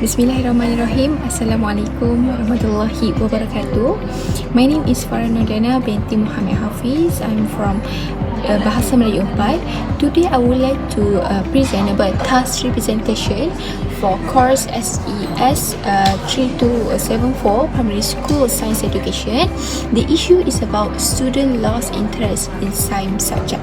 Bismillahirrahmanirrahim. Assalamualaikum warahmatullahi wabarakatuh. My name is Farah Nordana binti Muhammad Hafiz. I'm from Bahasa Melayu 4. Today I would like to present about task representation for course SES 3274 Primary School Science Education. The issue is about student lost interest in science subject.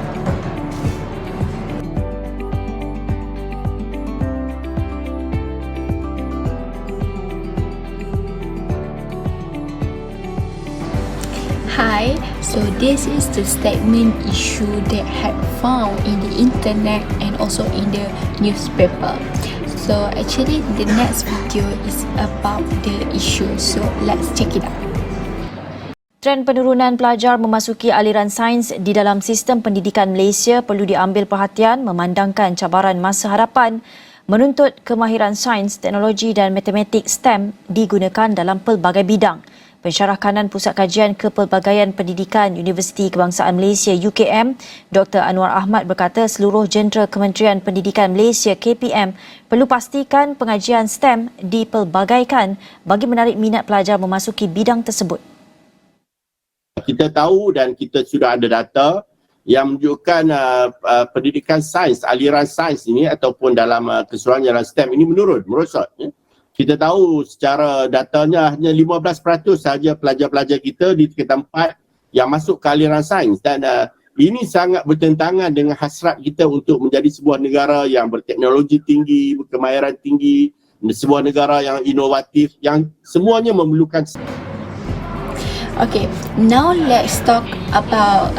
Hi, so this is the statement issue that had found in the internet and also in the newspaper. So actually the next video is about the issue, so let's check it out. Trend penurunan pelajar memasuki aliran sains di dalam sistem pendidikan Malaysia perlu diambil perhatian memandangkan cabaran masa hadapan menuntut kemahiran sains, teknologi dan matematik STEM digunakan dalam pelbagai bidang. Pensyarah kanan Pusat Kajian Kepelbagaian Pendidikan Universiti Kebangsaan Malaysia UKM, Dr. Anwar Ahmad berkata seluruh jentera Kementerian Pendidikan Malaysia KPM perlu pastikan pengajian STEM dipelbagaikan bagi menarik minat pelajar memasuki bidang tersebut. Kita tahu dan kita sudah ada data yang menunjukkan pendidikan sains, aliran sains ini ataupun dalam keseluruhan jalan STEM ini merosot. Kita tahu secara datanya hanya 15% sahaja pelajar-pelajar kita di tempat yang masuk ke aliran sains dan ini sangat bertentangan dengan hasrat kita untuk menjadi sebuah negara yang berteknologi tinggi, berkemahiran tinggi, sebuah negara yang inovatif yang semuanya memerlukan. Okay, now let's talk about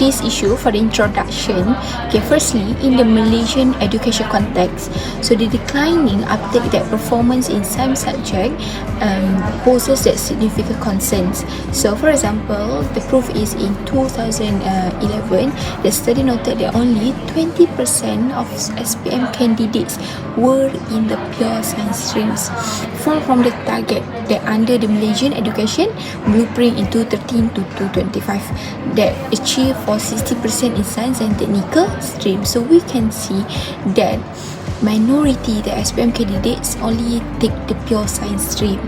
this issue for the introduction. Okay, firstly, in the Malaysian education context, so the declining uptake that performance in science subject poses that significant concerns. So, for example, the proof is in 2011, the study noted that only 20% of SPM candidates were in the pure science streams, far from the target that under the Malaysian education blueprint in 2013 to 2025 that achieved for 60% in science and technical stream. So we can see that minority the SPM candidates only take the pure science stream.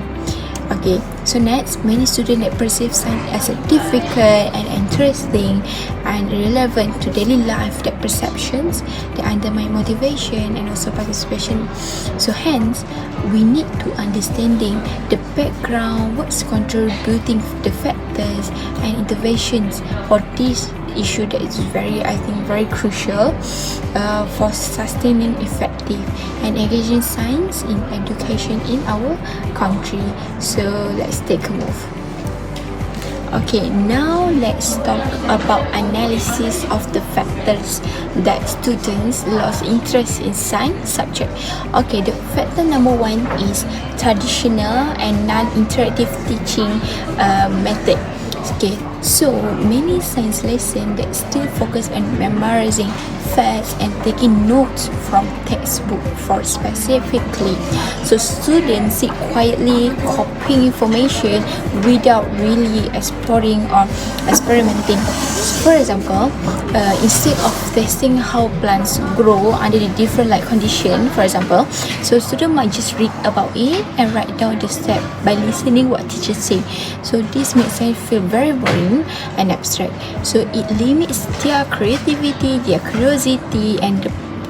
Okay, so next, many students that perceive science as a difficult and interesting and relevant to daily life, that perceptions that undermine motivation and also participation. So hence, we need to understanding the background, what's contributing the factors and interventions for this issue that is very crucial for sustaining effective and engaging science in education in our country. So let's take a move. Okay, now let's talk about analysis of the factors that students lost interest in science subject. Okay, the factor number one is traditional and non-interactive teaching method. Okay, so many science lessons that still focus on memorizing facts and taking notes from textbook for specifically. So students sit quietly copying information without really exploring or experimenting. For example, instead of testing how plants grow under the different light condition, for example, so student might just read about it and write down the step by listening what teachers say. So this makes them feel very boring and abstract. So it limits their creativity, their curiosity, and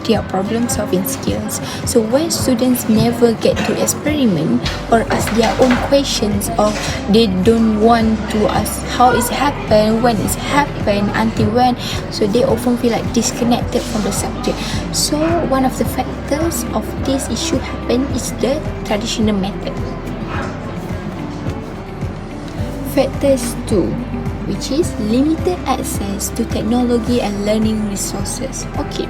their problem solving skills. So when students never get to experiment or ask their own questions, or they don't want to ask how it's happened, when it's happened, until when, so they often feel like disconnected from the subject. So one of the factors of this issue happen is the traditional method. Factors 2, which is limited access to technology and learning resources. Okay,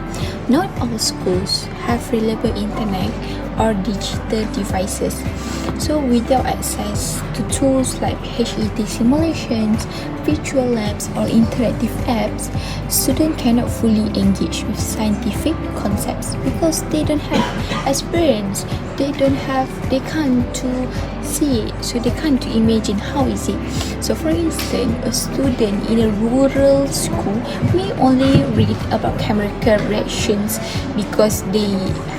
not all schools have reliable internet or digital devices. So without access to tools like HET simulations, virtual labs or interactive apps, students cannot fully engage with scientific concepts because they don't have experience. They can't to see it, so they can't imagine how is it. So for instance, a student in a rural school may only read about chemical reactions because they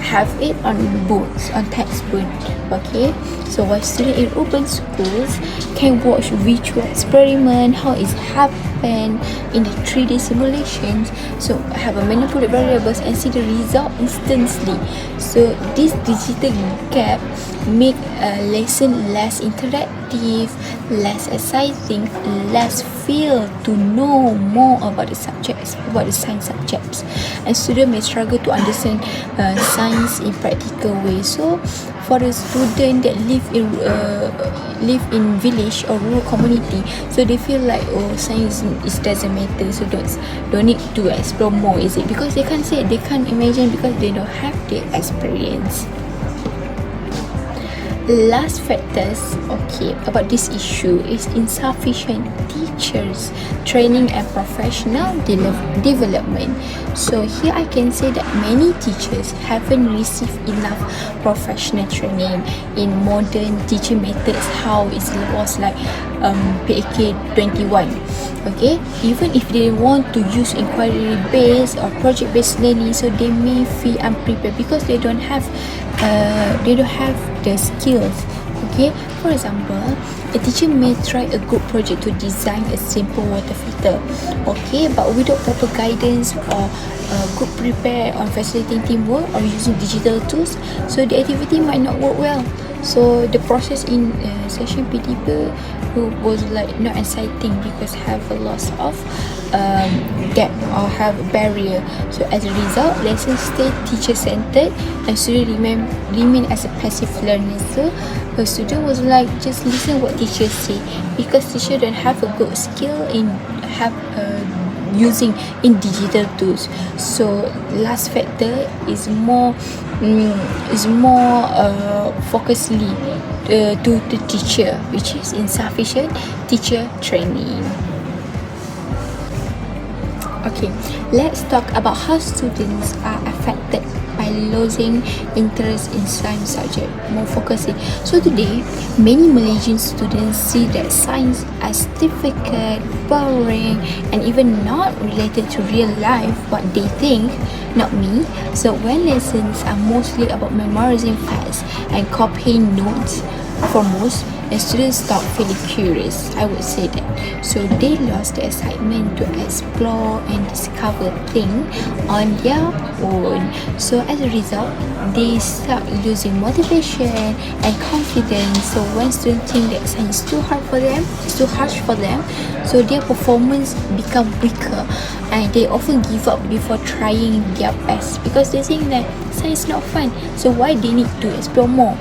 have it on books, on textbook. Okay, so while students in urban schools can watch virtual experiment, how it happen in the 3D simulations, so have a manipulate variables and see the result instantly. So this digital gap make a lesson less interactive, less exciting, less feel to know more about the subjects, about the science subjects, and students may struggle to understand science in practical way. So for the student that live in village or rural community, so they feel like, oh, science is doesn't matter, so don't need to explore more, is it? Because they can't say, they can't imagine, because they don't have the experience. Last factors, okay, about this issue is insufficient teachers training and professional development. So here I can say that many teachers haven't received enough professional training in modern teaching methods, how it was like PAK 21. Okay, even if they want to use inquiry based or project based learning, so they may feel unprepared because they don't have the skills. Okay, for example, a teacher may try a good project to design a simple water filter, okay, but without proper guidance or good prepare on facilitating teamwork or using digital tools, so the activity might not work well. So the process in session PDP was like not exciting because have a loss of gap or have a barrier. So as a result, lessons stay teacher centered and student remain as a passive learner. So the student was like just listen what teacher say, because teacher don't have a good skill in have using in digital tools. So last factor is more focusedly to the teacher, which is insufficient teacher training. Okay, let's talk about how students are affected by losing interest in science subject, more focusing. So today, many Malaysian students see that science as difficult, boring, and even not related to real life, what they think, not me. So when lessons are mostly about memorizing facts and copying notes for most, and students stop feeling curious, I would say that. So they lost the excitement to explore and discover things on their own. So as a result, they start losing motivation and confidence. So when students think that science is too hard for them, it's too harsh for them, so their performance become weaker and they often give up before trying their best because they think that science is not fun. So why they need to explore more?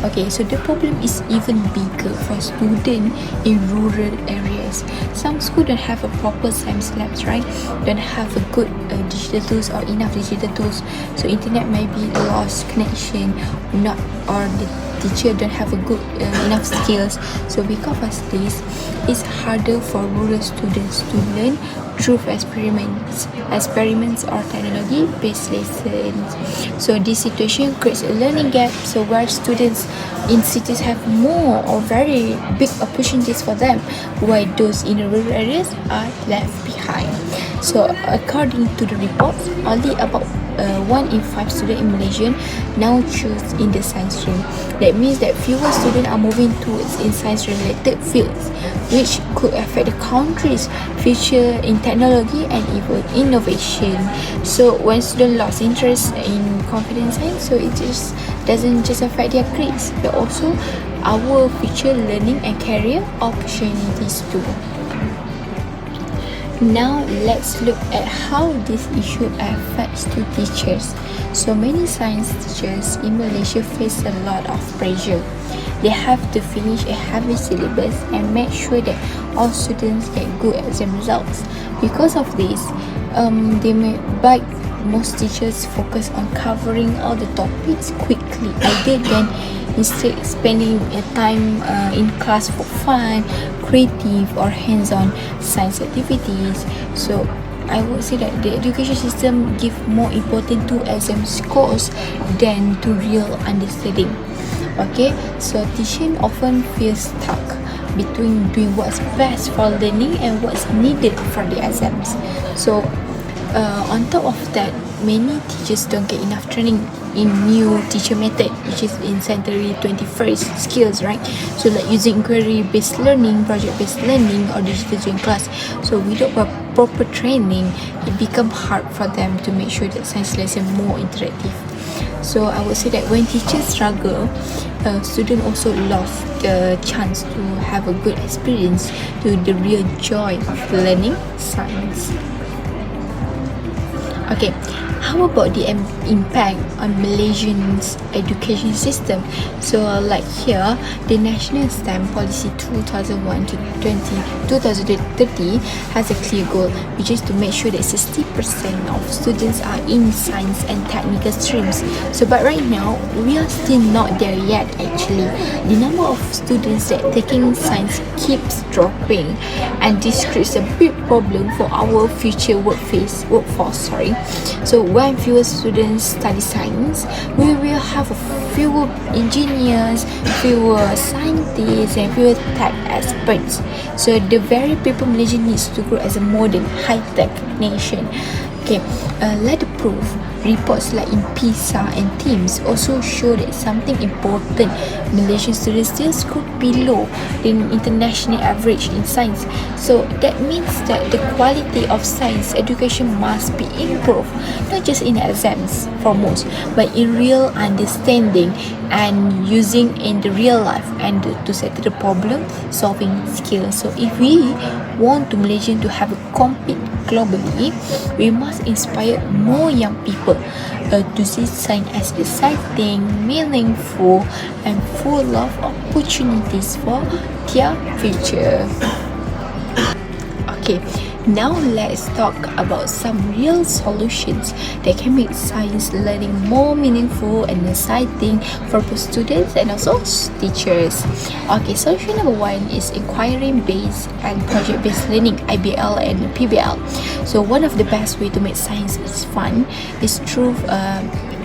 Okay, so the problem is even bigger for students in rural areas. Some schools don't have a proper science labs, right? Don't have a good digital tools or enough digital tools. So internet may be lost connection, not, or the teacher don't have a good enough skills. So because of this, it's harder for rural students to learn through experiments or technology-based lessons. So this situation creates a learning gap. So where students in cities have more or very big opportunities for them, while those in rural areas are left behind. So according to the reports, only about 1 in 5 students in Malaysia now choose in the science stream. That means that fewer students are moving towards in science-related fields, which could affect the country's future in technology and even innovation. So when students lost interest in confidence science, so it just doesn't just affect their grades, but also our future learning and career opportunities too. Now let's look at how this issue affects to teachers. So many science teachers in Malaysia face a lot of pressure. They have to finish a heavy syllabus and make sure that all students get good exam results. Because of this, most teachers focus on covering all the topics quickly, rather than instead spending time in class for fun, creative or hands-on science activities. So I would say that the education system give more important to exam scores than to real understanding. Okay, so teaching often feels stuck between doing what's best for learning and what's needed for the exams. So on top of that, many teachers don't get enough training in new teacher method, which is in century 21st skills, right? So like using inquiry based learning, project based learning, or digital during class. So without proper training, it become hard for them to make sure that science lesson more interactive. So I would say that when teachers struggle, students also lost the chance to have a good experience to the real joy of learning science. Okay, how about the impact on Malaysian's education system? So like here, the National STEM Policy 2001 to 2030 has a clear goal, which is to make sure that 60% of students are in science and technical streams. So but right now, we are still not there yet actually. The number of students that taking science keeps dropping, and this creates a big problem for our future workforce. So when fewer students study science, we will have fewer engineers, fewer scientists, and fewer tech experts. So the very people Malaysia needs to grow as a modern, high-tech nation. Okay, let the proof. Reports like in PISA and TIMSS also show that something important. Malaysian students still score below the international average in science. So that means that the quality of science education must be improved, not just in exams foremost, but in real understanding and using in the real life and to settle the problem solving skills. So if we want to Malaysian to have a compete globally, we must inspire more young people to see science as exciting, meaningful, and full of opportunities for their future. Okay, now let's talk about some real solutions that can make science learning more meaningful and exciting for both students and also teachers. Okay, solution number 1 is inquiry-based and project-based learning, IBL and PBL. So one of the best way to make science is fun is through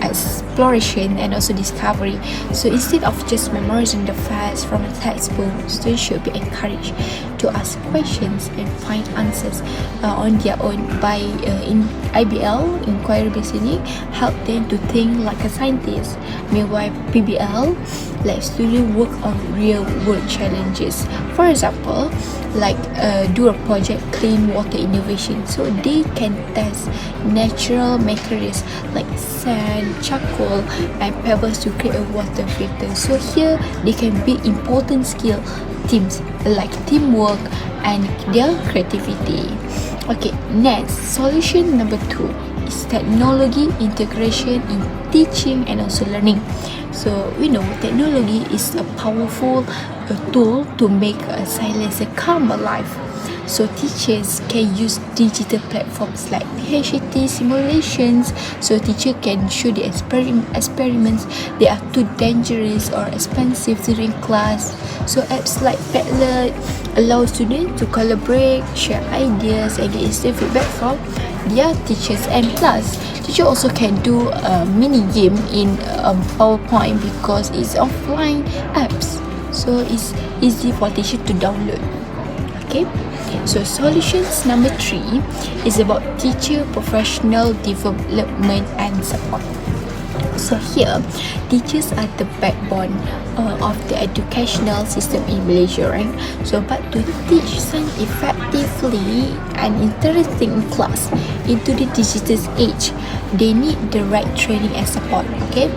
exploration and also discovery. So instead of just memorizing the facts from a textbook, students should be encouraged to ask questions and find answers on their own. By in IBL, inquiry-based learning, help them to think like a scientist. Meanwhile, PBL, let students work on real-world challenges. For example, like do a project clean water innovation, so they can test natural materials like sand, charcoal, and pebbles to create a water filter. So here they can build important skill teams like teamwork and their creativity. Okay, next, solution number 2 is technology integration in teaching and also learning. So we know technology is a powerful tool to make a science come alive. So teachers can use digital platforms like PhD simulations, so teacher can show the experiments that are too dangerous or expensive during class. So apps like Padlet allow students to collaborate, share ideas, and get instant feedback from their teachers. And plus, teacher also can do a mini game in PowerPoint because it's offline apps, so it's easy for teacher to download. Okay, so solutions number 3 is about teacher professional development and support. So here, teachers are the backbone of the educational system in Malaysia, right? So but to teach science effectively and interesting in class into the digital age, they need the right training and support. Okay,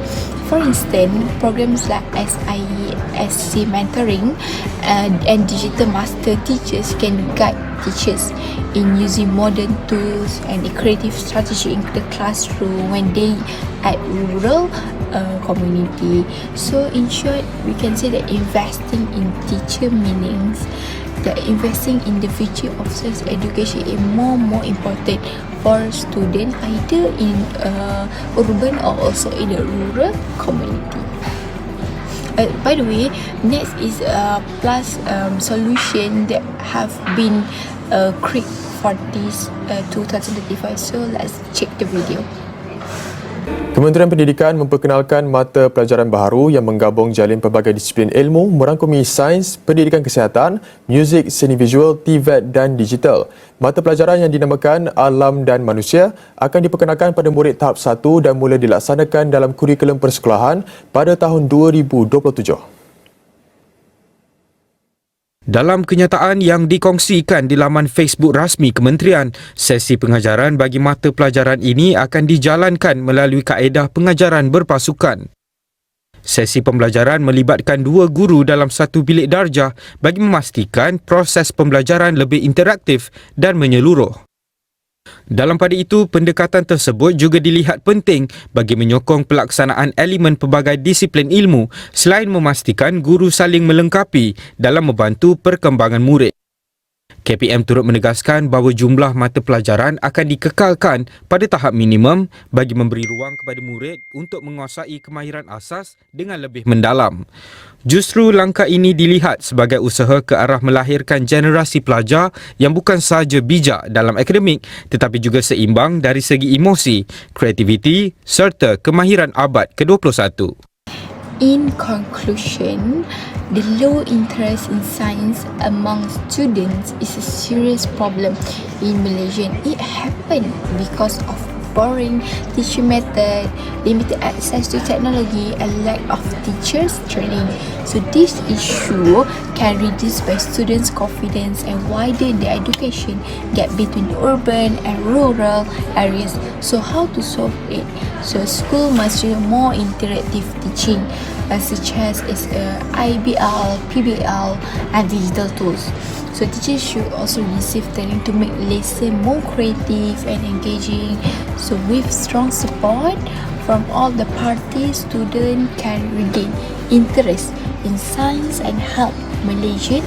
for instance, programs like SISC mentoring and digital master teachers can guide teachers in using modern tools and a creative strategy in the classroom when they at rural community. So in short, we can say that investing in teacher meanings that investing in the future of science education is more important for students either in urban or also in the rural community. By the way, next is a plus solution that have been created for this 2035. So let's check the video. Kementerian Pendidikan memperkenalkan mata pelajaran baharu yang menggabung jalin pelbagai disiplin ilmu merangkumi sains, pendidikan kesihatan, muzik, seni visual, TVET dan digital. Mata pelajaran yang dinamakan Alam dan Manusia akan diperkenalkan pada murid tahap 1 dan mula dilaksanakan dalam kurikulum persekolahan pada tahun 2027. Dalam kenyataan yang dikongsikan di laman Facebook rasmi Kementerian, sesi pengajaran bagi mata pelajaran ini akan dijalankan melalui kaedah pengajaran berpasukan. Sesi pembelajaran melibatkan 2 guru dalam satu bilik darjah bagi memastikan proses pembelajaran lebih interaktif dan menyeluruh. Dalam pada itu, pendekatan tersebut juga dilihat penting bagi menyokong pelaksanaan elemen pelbagai disiplin ilmu selain memastikan guru saling melengkapi dalam membantu perkembangan murid. KPM turut menegaskan bahawa jumlah mata pelajaran akan dikekalkan pada tahap minimum bagi memberi ruang kepada murid untuk menguasai kemahiran asas dengan lebih mendalam. Justru langkah ini dilihat sebagai usaha ke arah melahirkan generasi pelajar yang bukan sahaja bijak dalam akademik tetapi juga seimbang dari segi emosi, kreativiti serta kemahiran abad ke-21. In conclusion, the low interest in science among students is a serious problem in Malaysia. It happened because of boring teaching method, limited access to technology, and lack of teachers training. So this issue can reduce by students' confidence and widen the education gap between urban and rural areas. So how to solve it? So school must do more interactive teaching, such as IBL, PBL, and digital tools. So teachers should also receive training to make lesson more creative and engaging. So with strong support from all the parties, students can regain interest in science and help Malaysia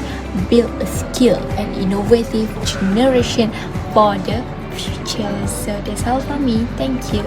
build a skilled and innovative generation for the future. So that's all from me. Thank you.